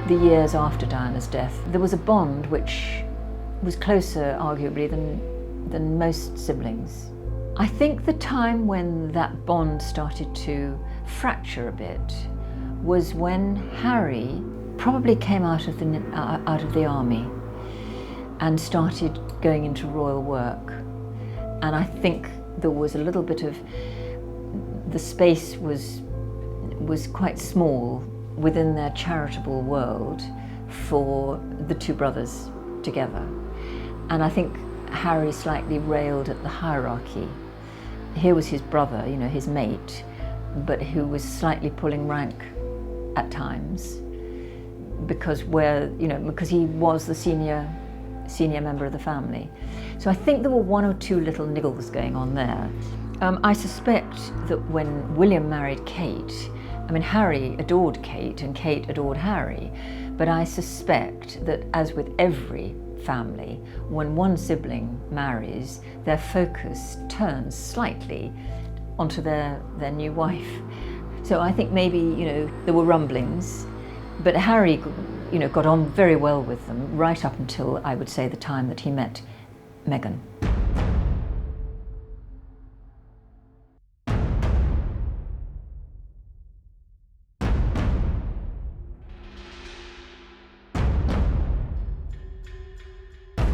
the years after Diana's death, there was a bond which was closer, arguably, than most siblings. I think the time when that bond started to fracture a bit was when Harry probably came out of the army and started going into royal work. And I think there was a little bit of, the space was quite small within their charitable world for the two brothers together. And I think Harry slightly railed at the hierarchy. Here was his brother, you know, his mate, but who was slightly pulling rank at times because he was the senior member of the family. So I think there were one or two little niggles going on there. I suspect that when William married Kate, I mean, Harry adored Kate and Kate adored Harry, but I suspect that, as with every family, when one sibling marries, their focus turns slightly onto their new wife. So I think maybe, you know, there were rumblings, but Harry, you know, got on very well with them right up until, I would say, the time that he met Meghan.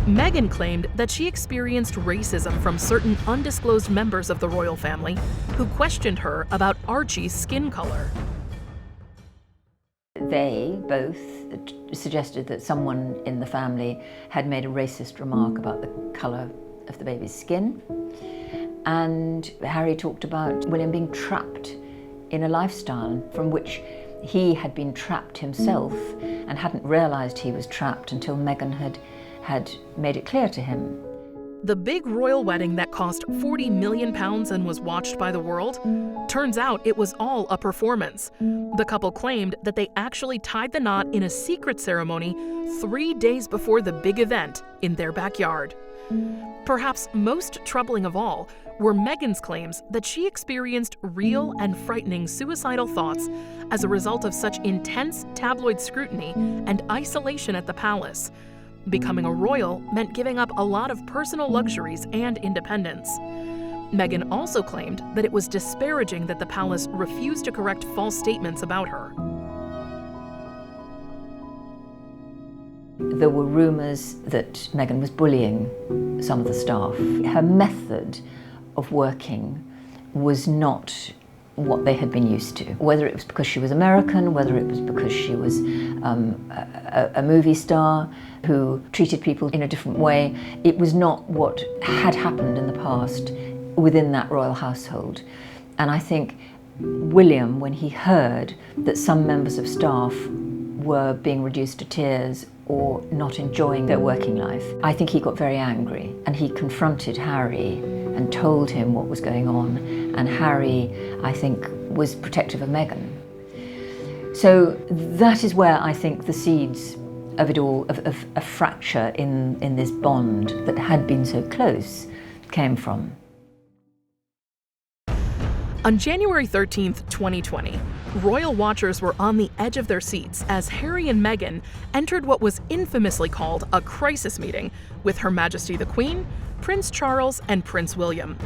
Meghan claimed that she experienced racism from certain undisclosed members of the royal family who questioned her about Archie's skin color. They both suggested that someone in the family had made a racist remark about the colour of the baby's skin. And Harry talked about William being trapped in a lifestyle from which he had been trapped himself and hadn't realised he was trapped until Meghan had made it clear to him. The big royal wedding that cost £40 million and was watched by the world, turns out it was all a performance. The couple claimed that they actually tied the knot in a secret ceremony 3 days before the big event in their backyard. Perhaps most troubling of all were Meghan's claims that she experienced real and frightening suicidal thoughts as a result of such intense tabloid scrutiny and isolation at the palace. Becoming a royal meant giving up a lot of personal luxuries and independence. Meghan also claimed that it was disparaging that the palace refused to correct false statements about her. There were rumours that Meghan was bullying some of the staff. Her method of working was not what they had been used to. Whether it was because she was American, whether it was because she was a movie star who treated people in a different way, it was not what had happened in the past within that royal household. And I think William, when he heard that some members of staff were being reduced to tears or not enjoying their working life, I think he got very angry and he confronted Harry and told him what was going on. And Harry, I think, was protective of Meghan. So that is where I think the seeds of it all, of a fracture in this bond that had been so close, came from. On January 13th, 2020, royal watchers were on the edge of their seats as Harry and Meghan entered what was infamously called a crisis meeting with Her Majesty the Queen, Prince Charles, and Prince William.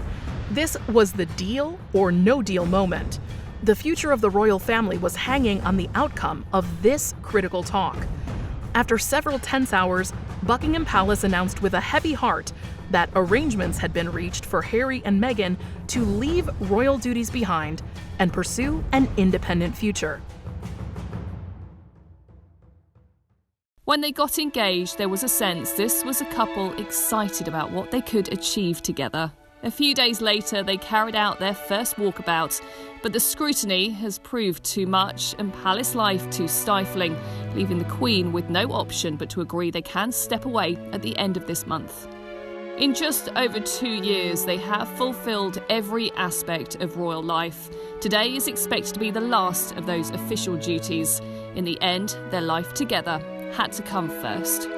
This was the deal or no deal moment. The future of the royal family was hanging on the outcome of this critical talk. After several tense hours, Buckingham Palace announced with a heavy heart that arrangements had been reached for Harry and Meghan to leave royal duties behind and pursue an independent future. When they got engaged, there was a sense this was a couple excited about what they could achieve together. A few days later, they carried out their first walkabout, but the scrutiny has proved too much and palace life too stifling, leaving the Queen with no option but to agree they can step away at the end of this month. In just over 2 years, they have fulfilled every aspect of royal life. Today is expected to be the last of those official duties. In the end, their life together had to come first.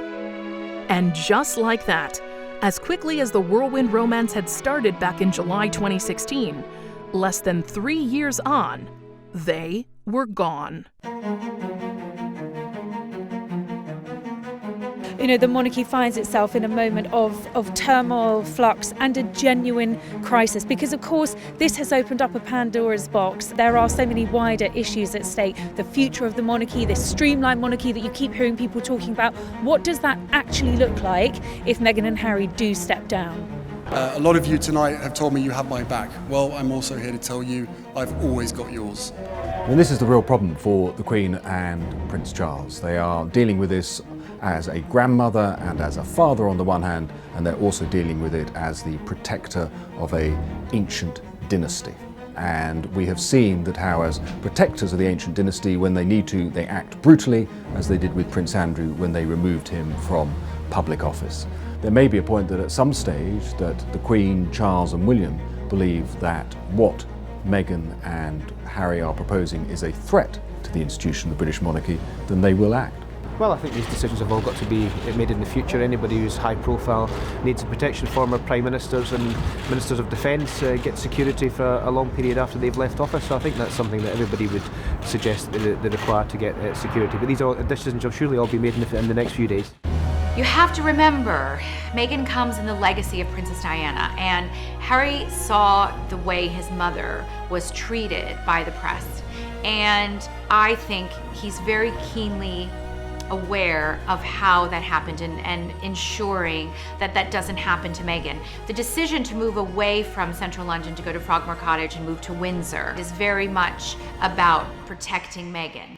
And just like that, as quickly as the whirlwind romance had started back in July 2016, less than 3 years on, they were gone. the monarchy finds itself in a moment of turmoil, flux, and a genuine crisis. Because, of course, this has opened up a Pandora's box. There are so many wider issues at stake. The future of the monarchy, this streamlined monarchy that you keep hearing people talking about. What does that actually look like if Meghan and Harry do step down? A lot of you tonight have told me you have my back. Well, I'm also here to tell you I've always got yours. And this is the real problem for the Queen and Prince Charles. They are dealing with this as a grandmother and as a father on the one hand, and they're also dealing with it as the protector of an ancient dynasty. And we have seen that how, as protectors of the ancient dynasty, when they need to, they act brutally, as they did with Prince Andrew when they removed him from public office. There may be a point that at some stage that the Queen, Charles and William believe that what Meghan and Harry are proposing is a threat to the institution of the British monarchy, then they will act. Well, I think these decisions have all got to be made in the future. Anybody who's high profile needs protection. Former Prime Ministers and Ministers of Defence get security for a long period after they've left office. So I think that's something that everybody would suggest they require to get security. But these decisions will surely all be made in the next few days. You have to remember, Meghan comes in the legacy of Princess Diana, and Harry saw the way his mother was treated by the press. And I think he's very keenly aware of how that happened and ensuring that that doesn't happen to Meghan. The decision to move away from central London to go to Frogmore Cottage and move to Windsor is very much about protecting Meghan.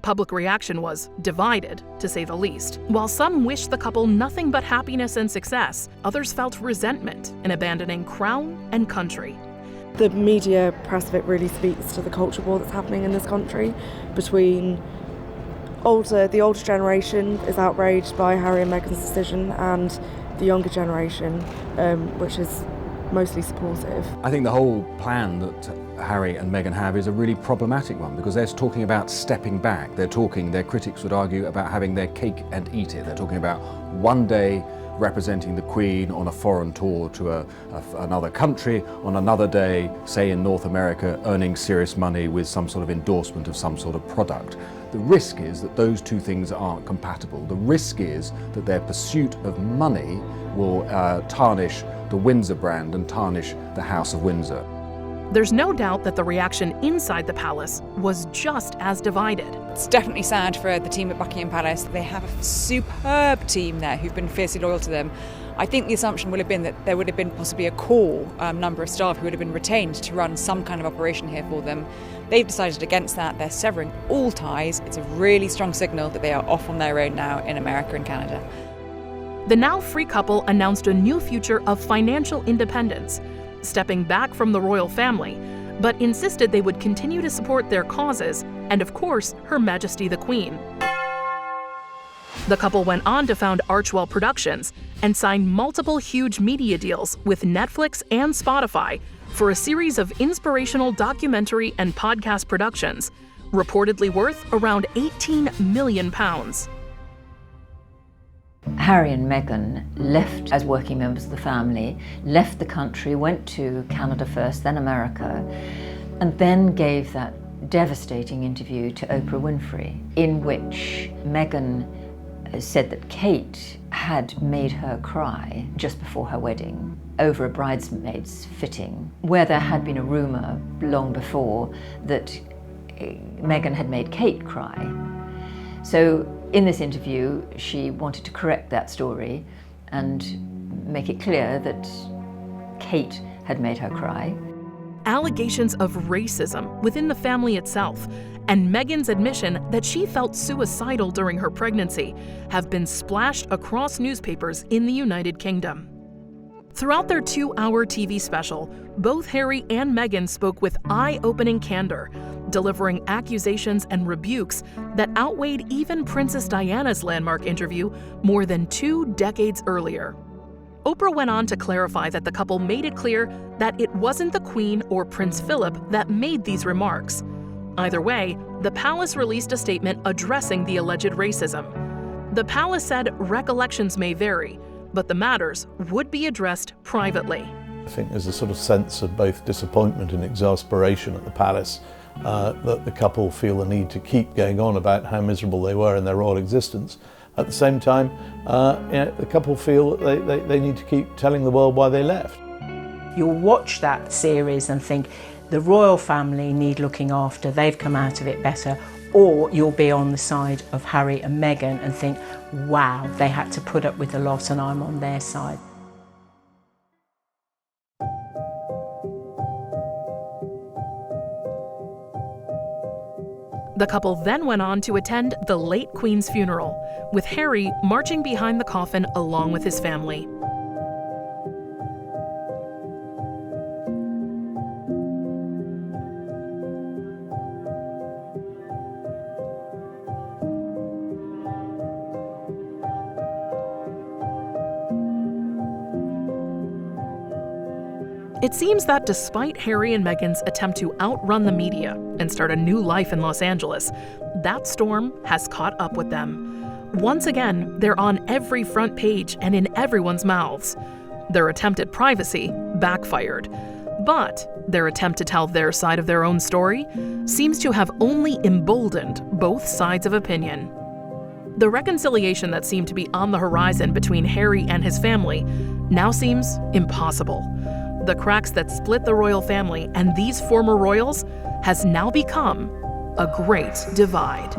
Public reaction was divided, to say the least. While some wished the couple nothing but happiness and success, others felt resentment in abandoning crown and country. The media press of it really speaks to the culture war that's happening in this country between the older generation is outraged by Harry and Meghan's decision, and the younger generation, which is mostly supportive. I think the whole plan that Harry and Meghan have is a really problematic one, because they're talking about stepping back. Their critics would argue, about having their cake and eat it. They're talking about one day representing the Queen on a foreign tour to another country, on another day, say in North America, earning serious money with some sort of endorsement of some sort of product. The risk is that those two things aren't compatible. The risk is that their pursuit of money will tarnish the Windsor brand and tarnish the House of Windsor. There's no doubt that the reaction inside the palace was just as divided. It's definitely sad for the team at Buckingham Palace. They have a superb team there who've been fiercely loyal to them. I think the assumption would have been that there would have been possibly a core number of staff who would have been retained to run some kind of operation here for them. They've decided against that. They're severing all ties. It's a really strong signal that they are off on their own now in America and Canada. The now free couple announced a new future of financial independence, stepping back from the royal family, but insisted they would continue to support their causes and, of course, Her Majesty the Queen. The couple went on to found Archwell Productions and signed multiple huge media deals with Netflix and Spotify for a series of inspirational documentary and podcast productions, reportedly worth around £18 million. Harry and Meghan left as working members of the family, left the country, went to Canada first, then America, and then gave that devastating interview to Oprah Winfrey, in which Meghan said that Kate had made her cry just before her wedding over a bridesmaid's fitting, where there had been a rumour long before that Meghan had made Kate cry. So in this interview, she wanted to correct that story and make it clear that Kate had made her cry. Allegations of racism within the family itself and Meghan's admission that she felt suicidal during her pregnancy have been splashed across newspapers in the United Kingdom. Throughout their 2-hour TV special, both Harry and Meghan spoke with eye-opening candor, delivering accusations and rebukes that outweighed even Princess Diana's landmark interview more than 2 decades earlier. Oprah went on to clarify that the couple made it clear that it wasn't the Queen or Prince Philip that made these remarks. Either way, the palace released a statement addressing the alleged racism. The palace said recollections may vary, but the matters would be addressed privately. I think there's a sort of sense of both disappointment and exasperation at the palace that the couple feel the need to keep going on about how miserable they were in their royal existence. At the same time, the couple feel that they need to keep telling the world why they left. You'll watch that series and think the royal family need looking after, they've come out of it better, or you'll be on the side of Harry and Meghan and think, wow, they had to put up with a lot and I'm on their side. The couple then went on to attend the late Queen's funeral, with Harry marching behind the coffin along with his family. It seems that despite Harry and Meghan's attempt to outrun the media and start a new life in Los Angeles, that storm has caught up with them. Once again, they're on every front page and in everyone's mouths. Their attempt at privacy backfired, but their attempt to tell their side of their own story seems to have only emboldened both sides of opinion. The reconciliation that seemed to be on the horizon between Harry and his family now seems impossible. The cracks that split the royal family and these former royals has now become a great divide.